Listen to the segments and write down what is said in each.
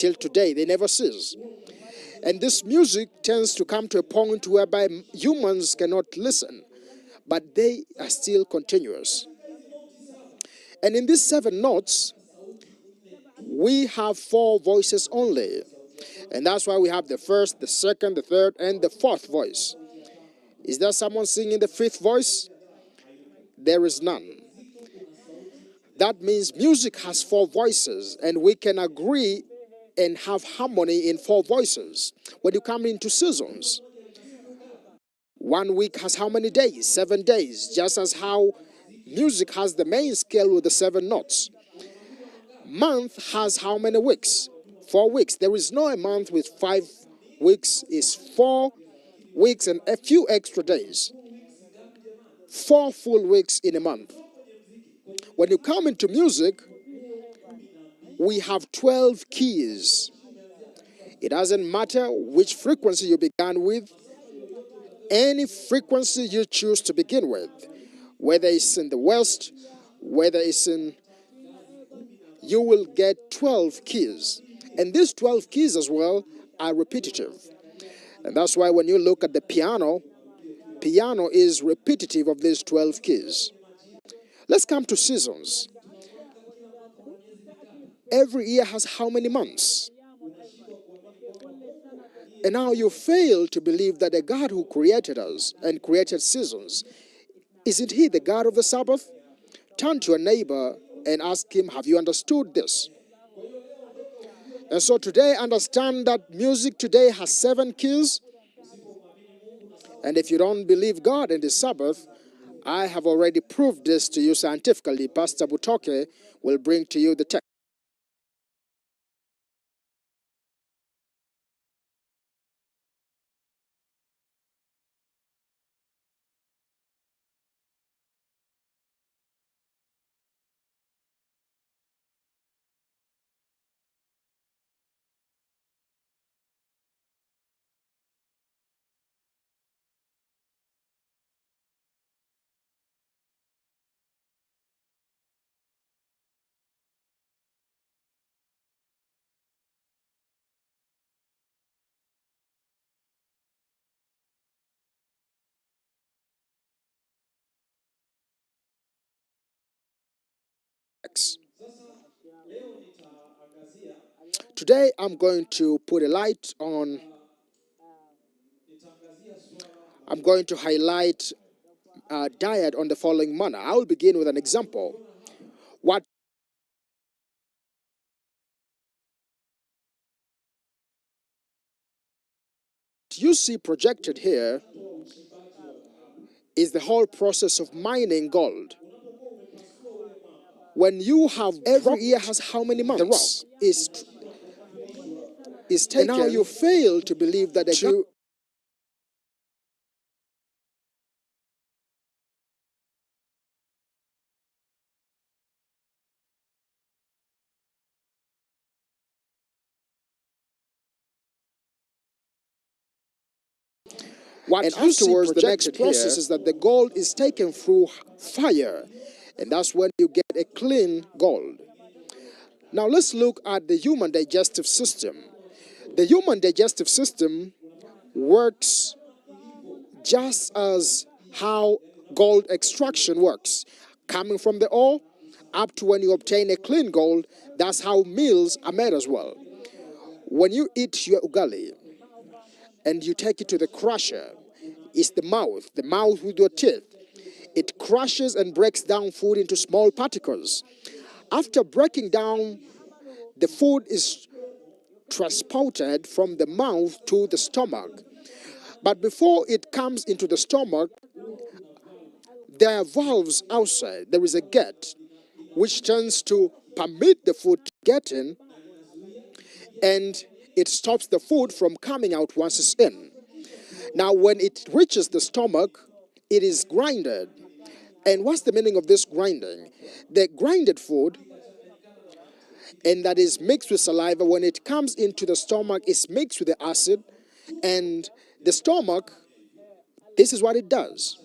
till today. They never cease. And this music tends to come to a point whereby humans cannot listen, but they are still continuous. And in these 7 notes, we have 4 voices only. And that's why we have the first, the second, the third, and the fourth voice. Is there someone singing the 5th voice? There is none. That means music has 4 voices, and we can agree and have harmony in 4 voices. When you come into seasons, 1 week has how many days? 7 days, just as how music has the main scale with the 7 notes. Month has how many weeks? 4 weeks. There is no a month with 5 weeks. It's 4 weeks and a few extra days. 4 full weeks in a month. When you come into music, we have 12 keys. It doesn't matter which frequency you began with. Any frequency you choose to begin with, whether it's in the West, whether it's in, you will get 12 keys. And these 12 keys as well are repetitive. And that's why when you look at the piano is repetitive of these 12 keys. Let's come to seasons. Every year has how many months? And now you fail to believe that the God who created us and created seasons, isn't he the God of the Sabbath? Turn to a neighbor and ask him, have you understood this? And so today, understand that music today has 7 keys. And if you don't believe God and the Sabbath, I have already proved this to you scientifically. Pastor Butoke will bring to you the text. Today, I'm going to put a light on, I'm going to highlight diet on the following manner. I will begin with an example. What you see projected here is the whole process of mining gold. When you have, every year has how many months? The rock is taken. And now you fail to believe that what and afterwards, the next process is that the gold is taken through fire, and that's when you get a clean gold. Now let's look at the human digestive system. The human digestive system works just as how gold extraction works. Coming from the ore up to when you obtain a clean gold, that's how meals are made as well. When you eat your ugali and you take it to the crusher, it's the mouth with your teeth. It crushes and breaks down food into small particles. After breaking down, the food is transported from the mouth to the stomach. But before it comes into the stomach, there are valves outside. There is a gate which tends to permit the food to get in, and it stops the food from coming out once it's in. Now, when it reaches the stomach, it is grinded. And what's the meaning of this grinding? The grinded food, and that is mixed with saliva, when it comes into the stomach, is mixed with the acid, and the stomach, this is what it does.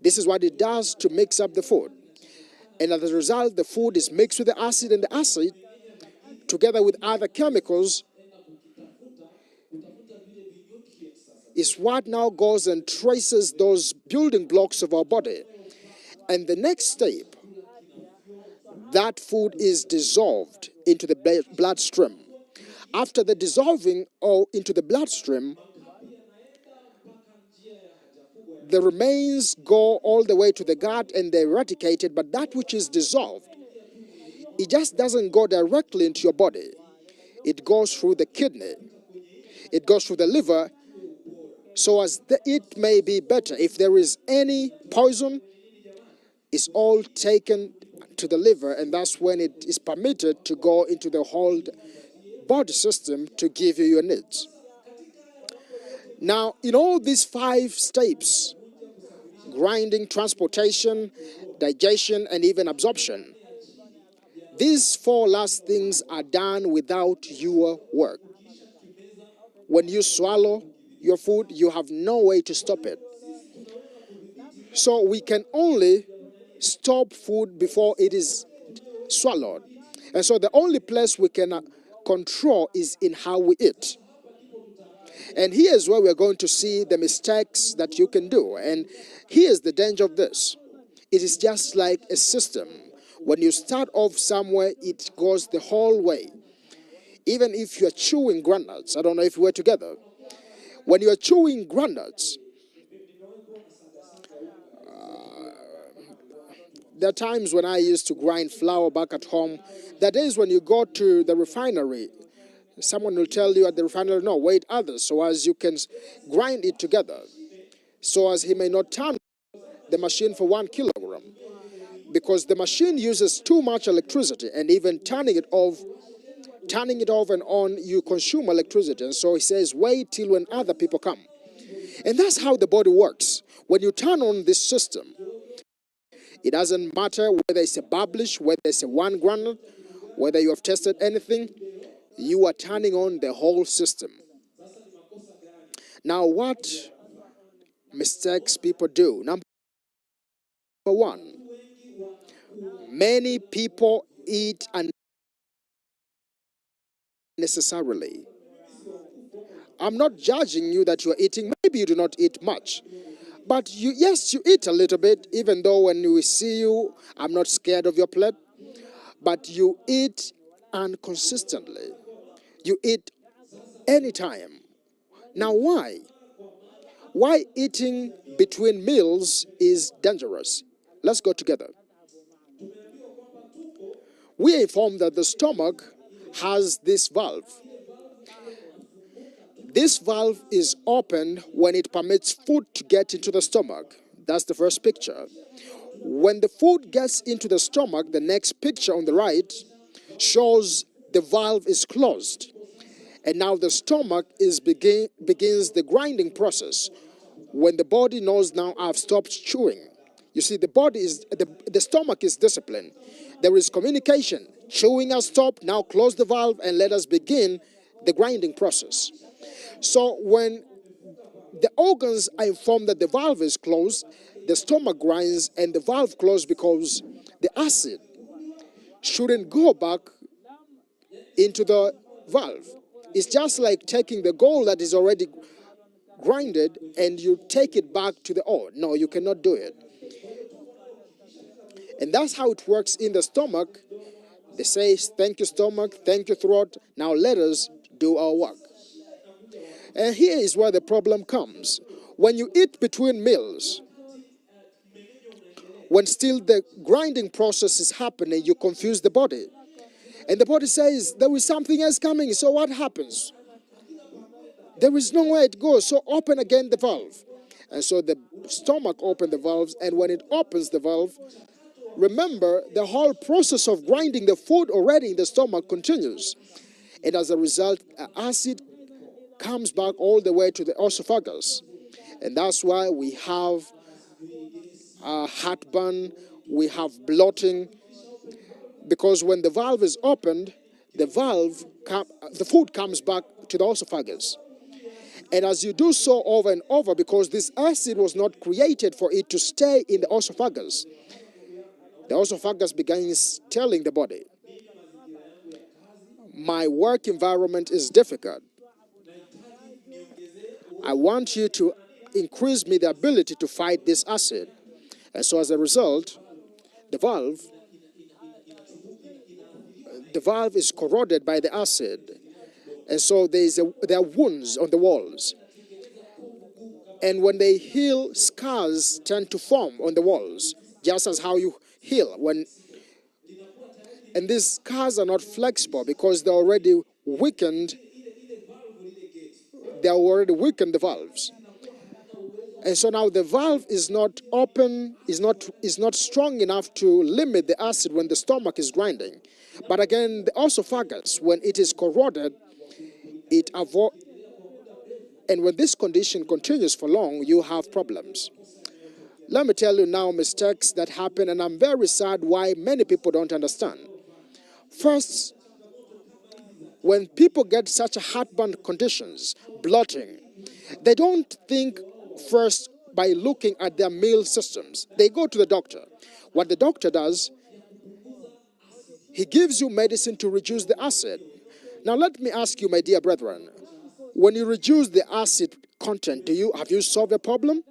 This is what it does to mix up the food. And as a result, the food is mixed with the acid, and the acid together with other chemicals, is what now goes and traces those building blocks of our body. And the next step, that food is dissolved into the bloodstream. After the dissolving into the bloodstream, the remains go all the way to the gut and they're eradicated, but that which is dissolved, it just doesn't go directly into your body. It goes through the kidney, it goes through the liver, so as it may be better. If there is any poison, it's all taken to the liver, and that's when it is permitted to go into the whole body system to give you your needs. Now, in all these 5 steps, grinding, transportation, digestion, and even absorption, these 4 last things are done without your work. When you swallow your food, you have no way to stop it. So we can only stop food before it is swallowed. And so the only place we can control is in how we eat. And here's where we're going to see the mistakes that you can do. And here's the danger of this. It is just like a system. When you start off somewhere, it goes the whole way. Even if you're chewing groundnuts, I don't know if we're together. When you're chewing groundnuts, there are times when I used to grind flour back at home. There are days when you go to the refinery, someone will tell you at the refinery, no, wait others, so as you can grind it together, so as he may not turn the machine for 1 kilogram. Because the machine uses too much electricity, and even turning it off and on, you consume electricity. And so he says, wait till when other people come. And that's how the body works. When you turn on this system, it doesn't matter whether it's a publish, whether it's a 1 granule, whether you have tested anything, you are turning on the whole system. Now, what mistakes people do? Number 1, many people eat unnecessarily. I'm not judging you that you're eating. Maybe you do not eat much. But yes, you eat a little bit, even though when we see you, I'm not scared of your plate. But you eat inconsistently. You eat anytime. Now, why? Why eating between meals is dangerous? Let's go together. We are informed that the stomach has this valve. This valve is opened when it permits food to get into the stomach. That's the first picture. When the food gets into the stomach, the next picture on the right shows the valve is closed. And now the stomach begins the grinding process. When the body knows now I've stopped chewing. You see, the stomach is disciplined. There is communication. Chewing has stopped, now close the valve and let us begin the grinding process. So when the organs are informed that the valve is closed, the stomach grinds and the valve closed because the acid shouldn't go back into the valve. It's just like taking the gold that is already grinded and you take it back to the ore. No, you cannot do it. And that's how it works in the stomach. They say, thank you stomach, thank you throat, now let us do our work. And here is where the problem comes. When you eat between meals, when still the grinding process is happening, you confuse the body. And the body says, there is something else coming, so what happens? There is nowhere it goes, so open again the valve. And so the stomach opens the valves, and when it opens the valve, remember, the whole process of grinding the food already in the stomach continues. And as a result, acid comes back all the way to the esophagus. And that's why we have heartburn, we have bloating, because when the valve is opened, the food comes back to the esophagus. And as you do so over and over, because this acid was not created for it to stay in the esophagus, the esophagus begins telling the body, My work environment is difficult. I want you to increase me the ability to fight this acid. And so as a result, the valve is corroded by the acid. And so there are wounds on the walls. And when they heal, scars tend to form on the walls, just as how you heal. And these scars are not flexible because they're already weakened. They already weakened the valves. And so now the valve is not open, is not strong enough to limit the acid when the stomach is grinding. But again, the esophagus, when it is corroded, and when this condition continues for long, you have problems. Let me tell you now mistakes that happen, and I'm very sad why many people don't understand. First, when people get such heartburn conditions, bloating, they don't think first by looking at their meal systems. They go to the doctor. What the doctor does, he gives you medicine to reduce the acid. Now let me ask you, my dear brethren, when you reduce the acid content, have you solved the problem?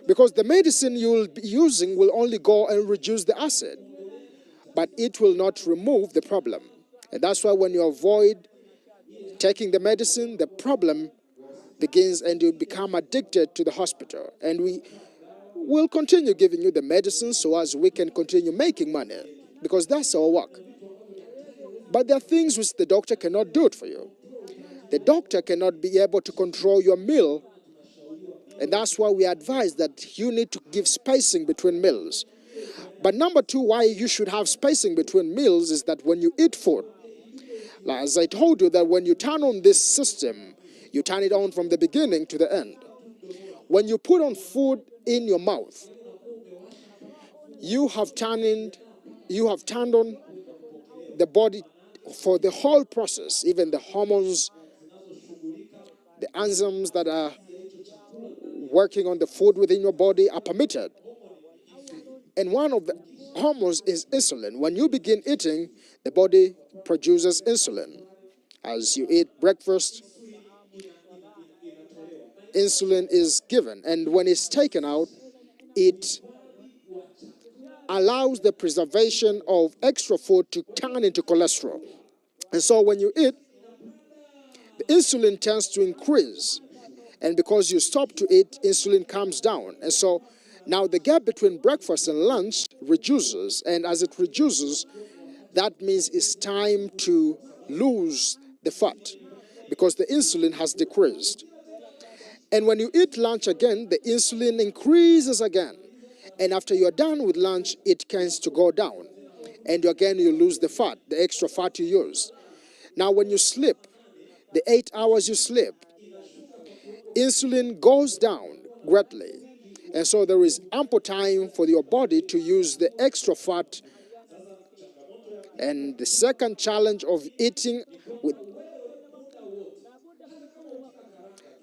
Because the medicine you'll be using will only go and reduce the acid, but it will not remove the problem. And that's why when you avoid taking the medicine, the problem begins and you become addicted to the hospital. And we will continue giving you the medicine so as we can continue making money, because that's our work. But there are things which the doctor cannot do it for you. The doctor cannot be able to control your meal, and that's why we advise that you need to give spacing between meals. But number two, why you should have spacing between meals is that when you eat food, as I told you, that when you turn on this system, you turn it on from the beginning to the end. When you put on food in your mouth, you have turned on the body for the whole process. Even the hormones, the enzymes that are working on the food within your body are permitted. And one of the hormones is insulin. When you begin eating, the body produces insulin. As you eat breakfast, insulin is given, and when it's taken out, it allows the preservation of extra food to turn into cholesterol. And so when you eat, the insulin tends to increase, and because you stop to eat, insulin comes down. And so now the gap between breakfast and lunch reduces, and as it reduces, that means it's time to lose the fat because the insulin has decreased. And when you eat lunch again, the insulin increases again. And after you're done with lunch, it tends to go down. And again, you lose the fat, the extra fat you use. Now, when you sleep, the 8 hours you sleep, insulin goes down greatly. And so there is ample time for your body to use the extra fat. And the second challenge of eating with,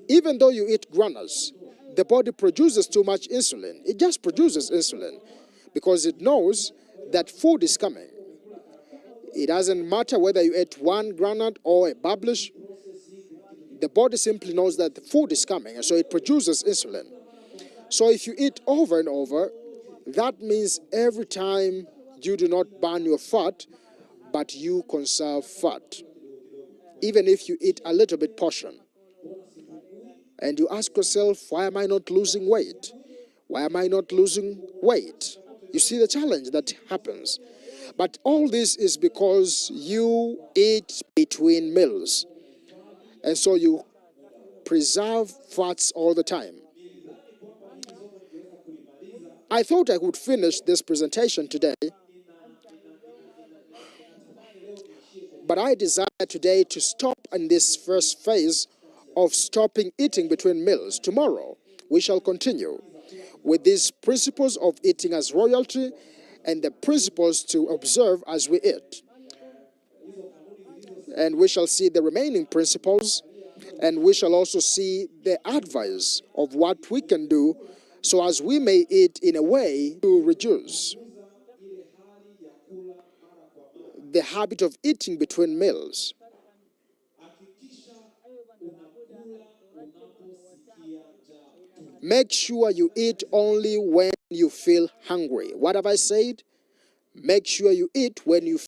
even though you eat granules, the body produces too much insulin. It just produces insulin because it knows that food is coming. It doesn't matter whether you ate one granule or a publish. The body simply knows that the food is coming, and so it produces insulin. So if you eat over and over, that means every time you do not burn your fat, but you conserve fat, even if you eat a little bit portion. And you ask yourself, why am I not losing weight? Why am I not losing weight? You see the challenge that happens. But all this is because you eat between meals. And so you preserve fats all the time. I thought I would finish this presentation today, but I desire today to stop in this first phase of stopping eating between meals. Tomorrow, we shall continue with these principles of eating as royalty and the principles to observe as we eat. And we shall see the remaining principles, and we shall also see the advice of what we can do so as we may eat in a way to reduce the habit of eating between meals. Make sure you eat only when you feel hungry. What have I said? Make sure you eat when you